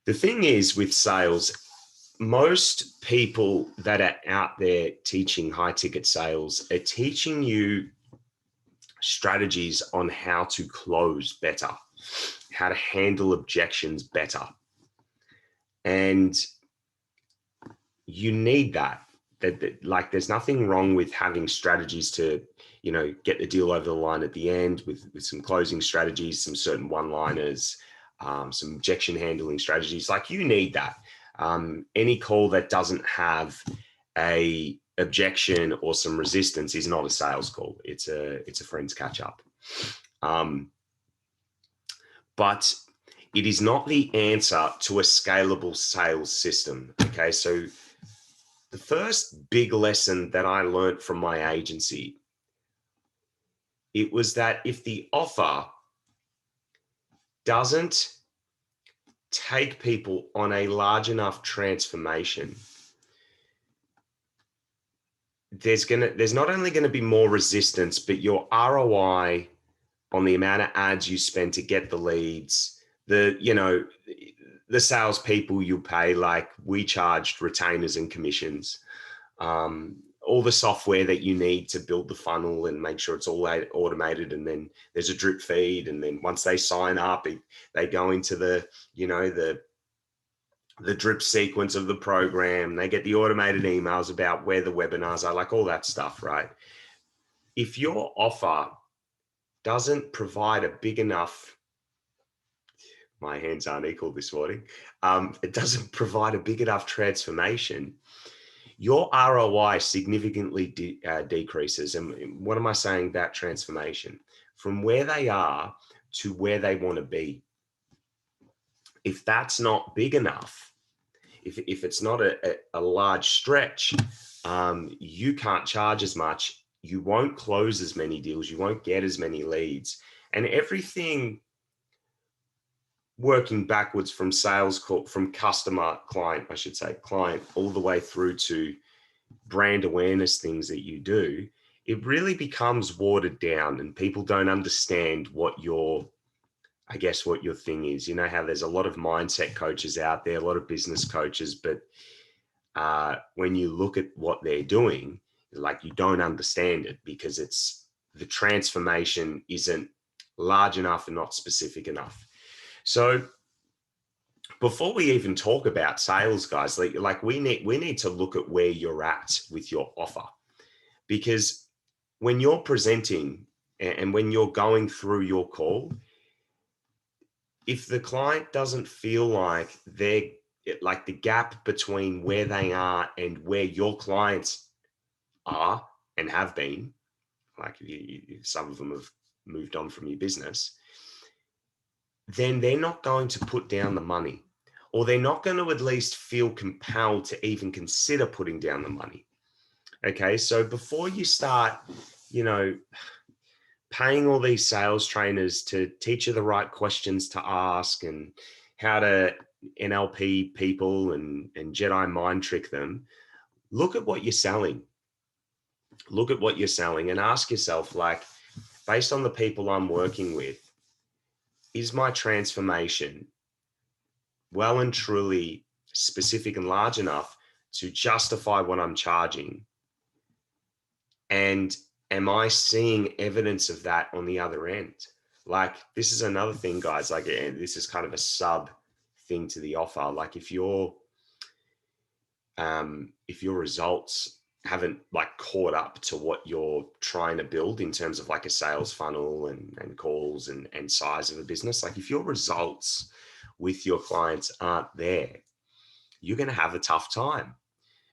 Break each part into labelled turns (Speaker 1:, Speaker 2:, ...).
Speaker 1: The thing is with sales, most people that are out there teaching high ticket sales are teaching you strategies on how to close better, how to handle objections better. And you need that. Like, there's nothing wrong with having strategies to, get the deal over the line at the end with some closing strategies, some certain one-liners, some objection handling strategies. Like, you need that. Any call that doesn't have a objection or some resistance is not a sales call. It's a friend's catch up. But it is not the answer to a scalable sales system. Okay, so the first big lesson that I learned from my agency, it was that if the offer doesn't take people on a large enough transformation, there's not only going to be more resistance, but your ROI on the amount of ads you spend to get the leads, the salespeople you pay, like we charged retainers and commissions, all the software that you need to build the funnel and make sure it's all automated. And then there's a drip feed. And then once they sign up, they go into the drip sequence of the program. They get the automated emails about where the webinars are, like all that stuff, right? If your offer doesn't provide a big enough, my hands aren't equal this morning. It doesn't provide a big enough transformation, your ROI significantly decreases. And what am I saying about transformation? From where they are to where they want to be. If that's not big enough, if it's not a large stretch, you can't charge as much. You won't close as many deals. You won't get as many leads. And everything working backwards from sales call, from customer, client, all the way through to brand awareness things that you do, it really becomes watered down and people don't understand what your thing is. You know how there's a lot of mindset coaches out there, a lot of business coaches, but when you look at what they're doing, like, you don't understand it because the transformation isn't large enough and not specific enough. So before we even talk about sales, guys, like we need to look at where you're at with your offer, because when you're presenting and when you're going through your call, if the client doesn't feel like the gap between where they are and where your clients are and have been, like some of them have moved on from your business, then they're not going to put down the money, or they're not going to at least feel compelled to even consider putting down the money. Okay, so before you start, paying all these sales trainers to teach you the right questions to ask and how to NLP people and Jedi mind trick them, look at what you're selling. Look at what you're selling and ask yourself, like, based on the people I'm working with, is my transformation well and truly specific and large enough to justify what I'm charging? And am I seeing evidence of that on the other end? Like, this is another thing, guys, like, this is kind of a sub thing to the offer. Like, if your results haven't caught up to what you're trying to build in terms of like a sales funnel and calls and size of a business, like if your results with your clients aren't there, you're going to have a tough time.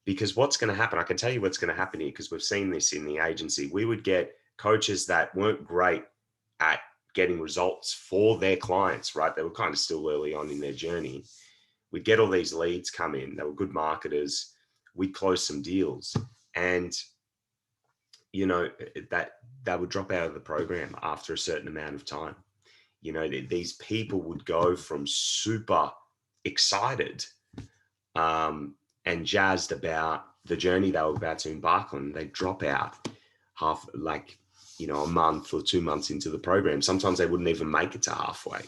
Speaker 1: Because what's going to happen, I can tell you what's going to happen here, because we've seen this in the agency. We would get coaches that weren't great at getting results for their clients, right? They were kind of still early on in their journey. We'd get all these leads come in. They were good marketers. We'd close some deals, and that would drop out of the program after a certain amount of time. These people would go from super excited and jazzed about the journey they were about to embark on. They drop out a month or 2 months into the program. Sometimes they wouldn't even make it to halfway.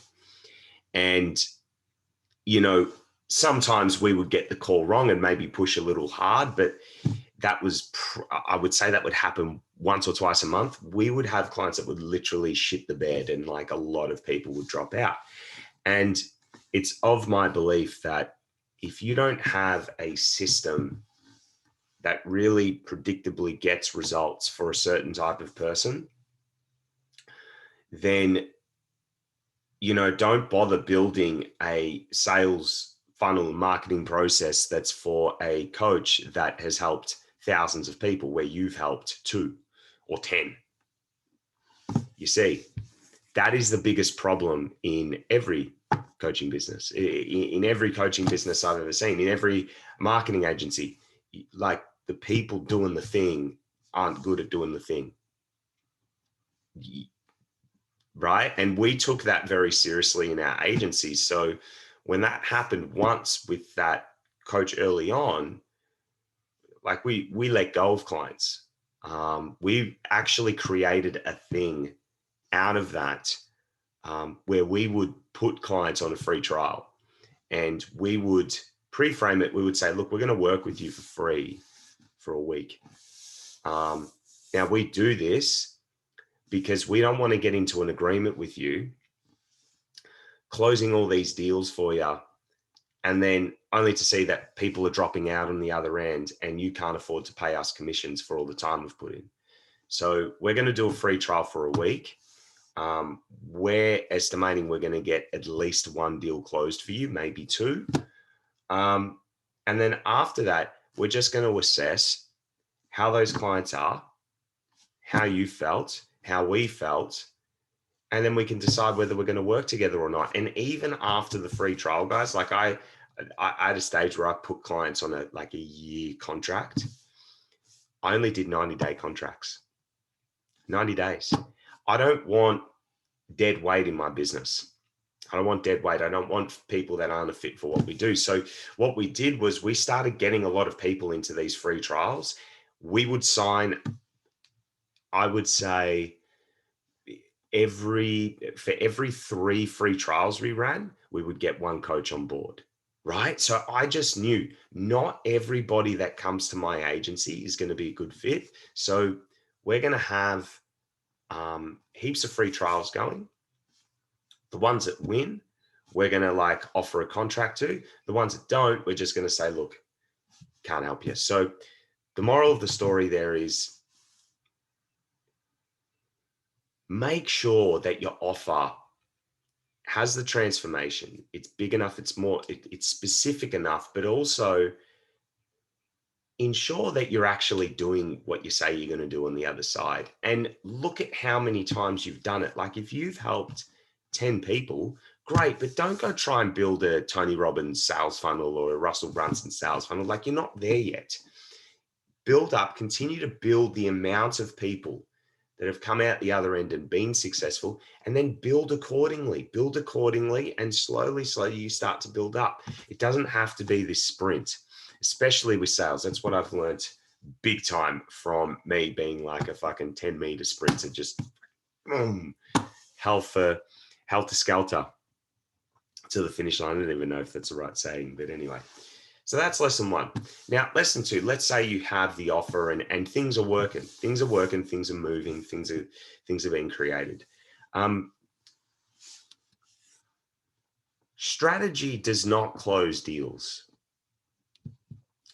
Speaker 1: And, sometimes we would get the call wrong and maybe push a little hard, but that was, I would say that would happen once or twice a month. We would have clients that would literally shit the bed, and like a lot of people would drop out. And it's of my belief that if you don't have a system that really predictably gets results for a certain type of person, then, don't bother building a sales funnel marketing process that's for a coach that has helped thousands of people where you've helped 2 or 10. You see, that is the biggest problem in every coaching business, in every coaching business I've ever seen, in every marketing agency. Like, the people doing the thing aren't good at doing the thing. Right? And we took that very seriously in our agency. So when that happened once with that coach early on, like we let go of clients. We actually created a thing out of that, where we would put clients on a free trial, and we would pre-frame it. We would say, look, we're going to work with you for free for a week. Now we do this because we don't want to get into an agreement with you, closing all these deals for you, and then only to see that people are dropping out on the other end and you can't afford to pay us commissions for all the time we've put in. So we're going to do a free trial for a week. We're estimating we're going to get at least 1 deal closed for you, maybe 2. And then after that, we're just going to assess how those clients are, how you felt, how we felt, and then we can decide whether we're going to work together or not. And even after the free trial, guys, like I at a stage where I put clients on a year contract. I only did 90-day contracts. 90 days. I don't want dead weight in my business. I don't want dead weight. I don't want people that aren't a fit for what we do. So what we did was we started getting a lot of people into these free trials. We would sign, I would say, for every 3 free trials we ran, we would get 1 coach on board, right? So I just knew not everybody that comes to my agency is going to be a good fit. So we're going to have heaps of free trials going. The ones that win, we're going to offer a contract to. The ones that don't, we're just going to say, look, can't help you. So the moral of the story there is, make sure that your offer has the transformation. It's big enough. It's specific enough, but also ensure that you're actually doing what you say you're going to do on the other side. And look at how many times you've done it. Like, if you've helped 10 people, great, but don't go try and build a Tony Robbins sales funnel or a Russell Brunson sales funnel. Like, you're not there yet. Build up, continue to build the amount of people that have come out the other end and been successful, and then build accordingly, and slowly you start to build up. It doesn't have to be this sprint, especially with sales. That's what I've learned big time from me being like a fucking 10-meter sprinter, just helter skelter to the finish line. I don't even know if that's the right saying, but anyway. So that's lesson 1. Now, lesson 2, let's say you have the offer and things are working. Things are moving, things are being created. Strategy does not close deals.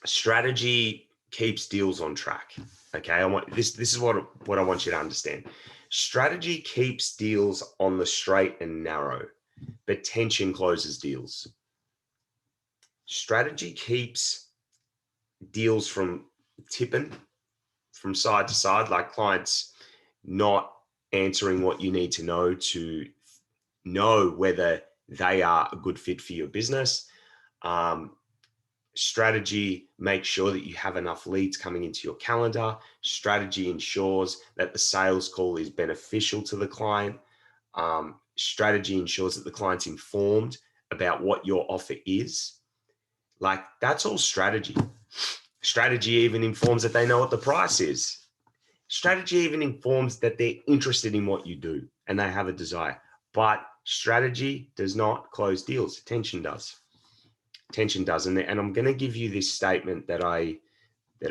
Speaker 1: Strategy keeps deals on track. Okay, I want this is what I want you to understand. Strategy keeps deals on the straight and narrow, but tension closes deals. Strategy keeps deals from tipping from side to side, like clients not answering what you need to know whether they are a good fit for your business. Strategy makes sure that you have enough leads coming into your calendar. Strategy ensures that the sales call is beneficial to the client. Strategy ensures that the client's informed about what your offer is. Like, that's all strategy. Strategy even informs that they know what the price is. Strategy even informs that they're interested in what you do and they have a desire. But strategy does not close deals. Tension does. Tension doesn't. And I'm going to give you this statement that I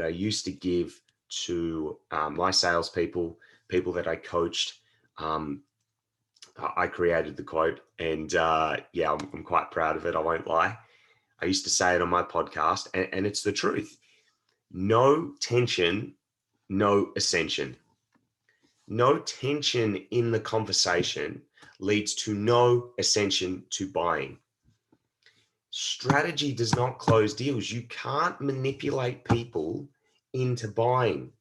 Speaker 1: used to give to my salespeople, people that I coached. I created the quote, and yeah, I'm quite proud of it. I won't lie. I used to say it on my podcast, and it's the truth. No tension, no ascension. No tension in the conversation leads to no ascension to buying. Strategy does not close deals. You can't manipulate people into buying.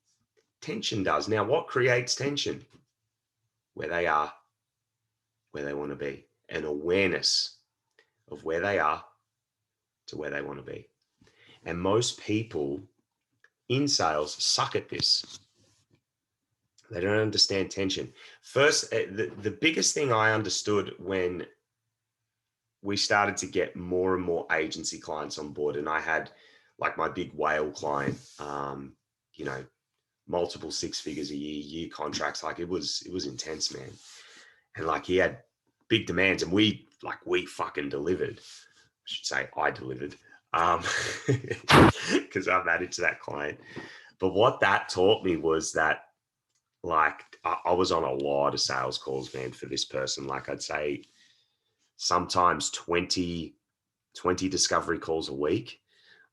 Speaker 1: Tension does. Now, what creates tension? Where they are, where they want to be, an awareness of where they are to where they want to be. And most people in sales suck at this. They don't understand tension. First, the biggest thing I understood when we started to get more and more agency clients on board, and I had like my big whale client, you know, multiple six figures a year contracts. Like it was intense, man. And like he had big demands, and we fucking delivered. I should say I delivered, because I managed that client. But what that taught me was that, like, I was on a lot of sales calls, man, for this person. Like I'd say sometimes 20 discovery calls a week.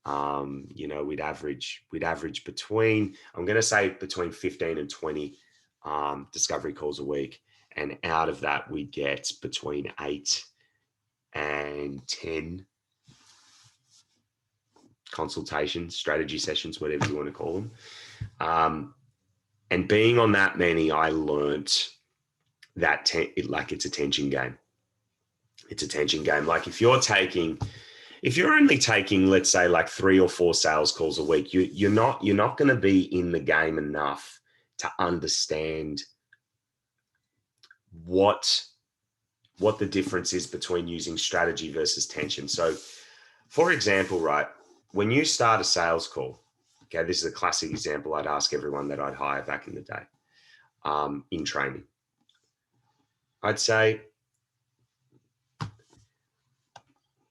Speaker 1: You know, we'd average between, I'm going to say between 15 and 20 discovery calls a week. And out of that, we'd get between 8 and 10 consultations, strategy sessions, whatever you want to call them. And being on that many, I learned that it's a tension game. It's a tension game. Like if you're only taking, let's say, like 3 or 4 sales calls a week, you're not going to be in the game enough to understand what the difference is between using strategy versus tension. So, for example, right, when you start a sales call, okay, this is a classic example I'd ask everyone that I'd hire back in the day in training. I'd say,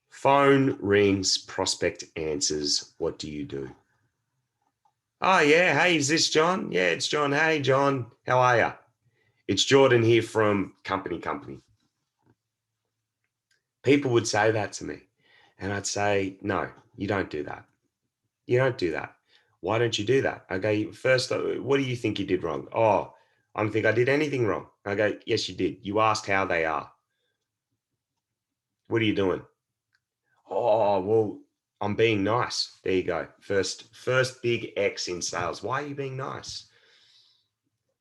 Speaker 1: phone rings, prospect answers, what do you do? Oh, yeah. Hey, is this John? Yeah, it's John. Hey, John, how are you? It's Jordan here from company. People would say that to me. And I'd say, no, you don't do that. You don't do that. Why don't you do that? Okay, first, what do you think you did wrong? Oh, I don't think I did anything wrong. I go, yes, you did. You asked how they are. What are you doing? Oh, well, I'm being nice. There you go. First big X in sales. Why are you being nice?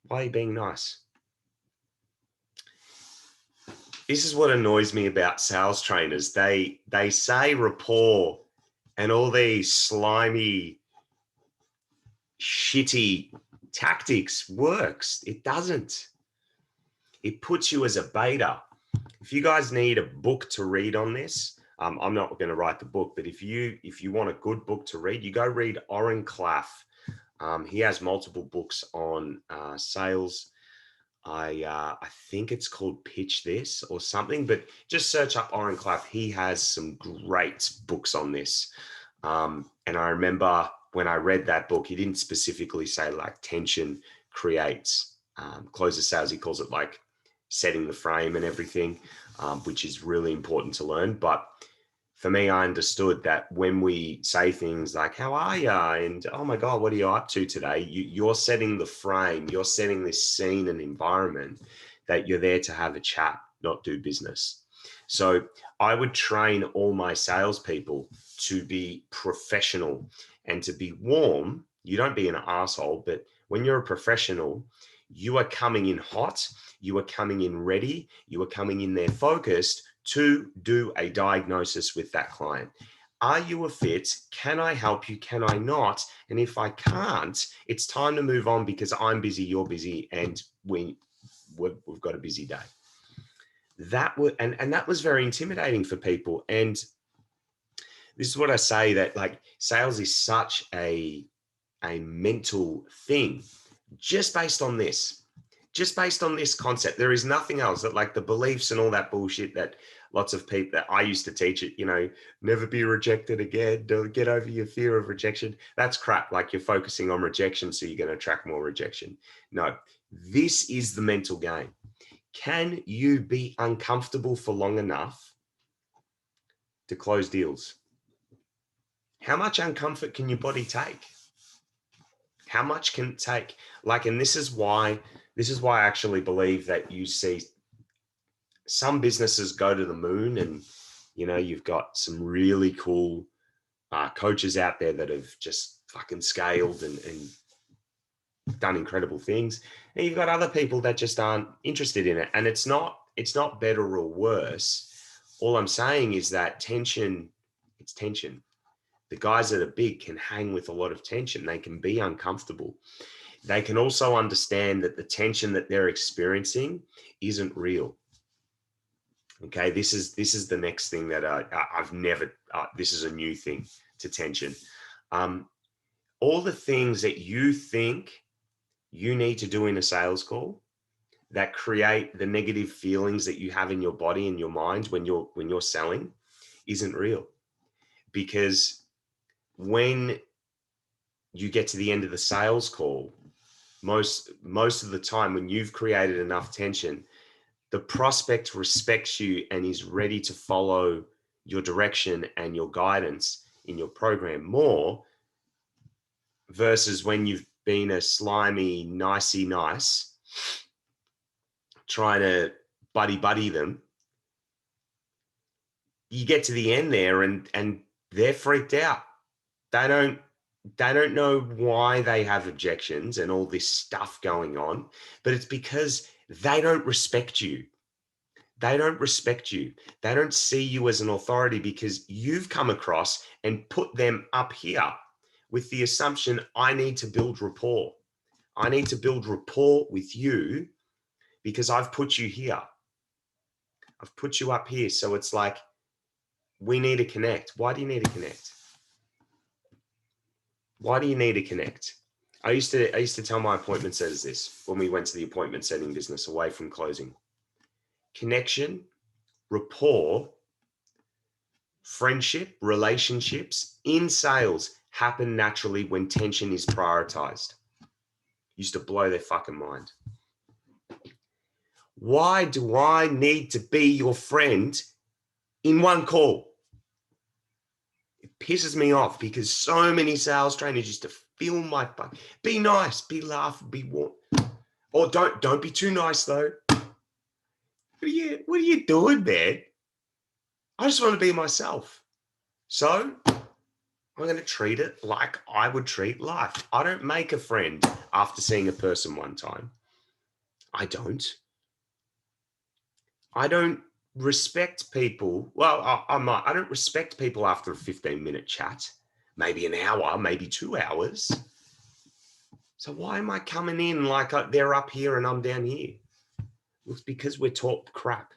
Speaker 1: Why are you being nice? This is what annoys me about sales trainers. They say rapport and all these slimy, shitty tactics works. It doesn't. It puts you as a beta. If you guys need a book to read on this, I'm not going to write the book, but if you want a good book to read, you go read Oren Klaff. He has multiple books on sales. I think it's called Pitch This or something, but just search up Oren Klaff. He has some great books on this. And I remember when I read that book, he didn't specifically say like tension creates closes sales. He calls it like setting the frame and everything, which is really important to learn. But for me, I understood that when we say things like, how are you? And, oh my God, what are you up to today? You're setting the frame, you're setting this scene and environment that you're there to have a chat, not do business. So I would train all my salespeople to be professional and to be warm. You don't be an asshole, but when you're a professional, you are coming in hot, you are coming in ready, you are coming in there focused to do a diagnosis with that client. Are you a fit? Can I help you? Can I not? And if I can't, it's time to move on because I'm busy, you're busy, and we've got a busy day. That was very intimidating for people. And this is what I say, that like sales is such a mental thing just based on this concept. There is nothing else, that like the beliefs and all that bullshit that lots of people that I used to teach it, you know, never be rejected again. Don't get over your fear of rejection. That's crap. Like you're focusing on rejection, so you're going to attract more rejection. No, this is the mental game. Can you be uncomfortable for long enough to close deals? How much uncomfort can your body take? How much can it take? Like, and this is why I actually believe that you see some businesses go to the moon, and, you know, you've got some really cool coaches out there that have just fucking scaled and done incredible things. And you've got other people that just aren't interested in it. And it's not better or worse. All I'm saying is that tension, it's tension. The guys that are big can hang with a lot of tension. They can be uncomfortable. They can also understand that the tension that they're experiencing isn't real. Okay, this is the next thing that I've never, this is a new thing to tension. All the things that you think you need to do in a sales call that create the negative feelings that you have in your body and your mind when you're selling isn't real. Because when you get to the end of the sales call, most of the time when you've created enough tension, the prospect respects you and is ready to follow your direction and your guidance in your program more, versus when you've been a slimy, nicey nice, trying to buddy them. You get to the end there and they're freaked out. They don't know why they have objections and all this stuff going on, but it's because they don't respect you. They don't respect you. They don't see you as an authority because you've come across and put them up here with the assumption, I need to build rapport. I need to build rapport with you because I've put you here. I've put you up here. So it's like, we need to connect. Why do you need to connect? Why do you need to connect? I used to tell my appointment setters this when we went to the appointment setting business away from closing. Connection, rapport, friendship, relationships in sales happen naturally when tension is prioritized. Used to blow their fucking mind. Why do I need to be your friend in one call? It pisses me off because so many sales trainers used to feel my fuck. Be nice, be laugh, be warm. Or don't be too nice though. What are you doing, man? I just want to be myself. So I'm going to treat it like I would treat life. I don't make a friend after seeing a person one time. I don't respect people. Well, I might. I don't respect people after a 15-minute chat, maybe an hour, maybe 2 hours. So why am I coming in like they're up here and I'm down here? Well, it's because we're taught crap.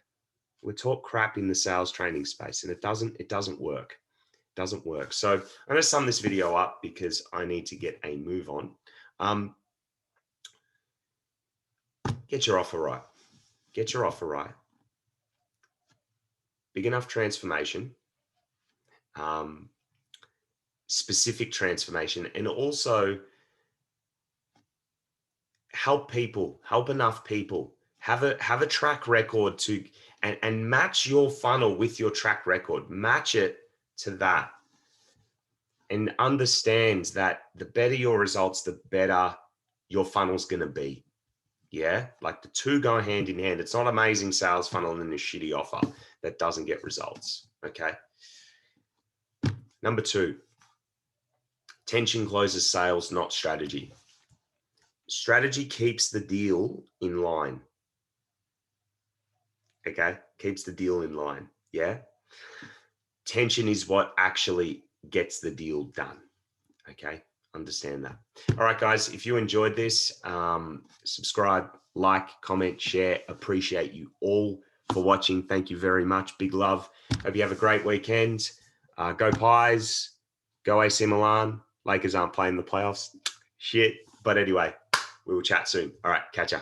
Speaker 1: We're taught crap in the sales training space, and it doesn't work. It doesn't work. So I'm going to sum this video up because I need to get a move on. Get your offer right. Get your offer right. Big enough transformation, specific transformation, and also help enough people, have a track record to, and match your funnel with your track record, match it to that, and understands that the better your results, the better your funnel's going to be. Yeah. Like the two go hand in hand. It's not amazing sales funnel and then a shitty offer that doesn't get results. Okay. Number 2, tension closes sales, not strategy. Strategy keeps the deal in line. Okay. Keeps the deal in line. Yeah. Tension is what actually gets the deal done. Okay. Understand that. All right, guys, if you enjoyed this, subscribe, like, comment, share. Appreciate you all for watching. Thank you very much. Big love. Hope you have a great weekend. Go Pies. Go AC Milan. Lakers aren't playing the playoffs. Shit. But anyway, we will chat soon. All right. Catch ya.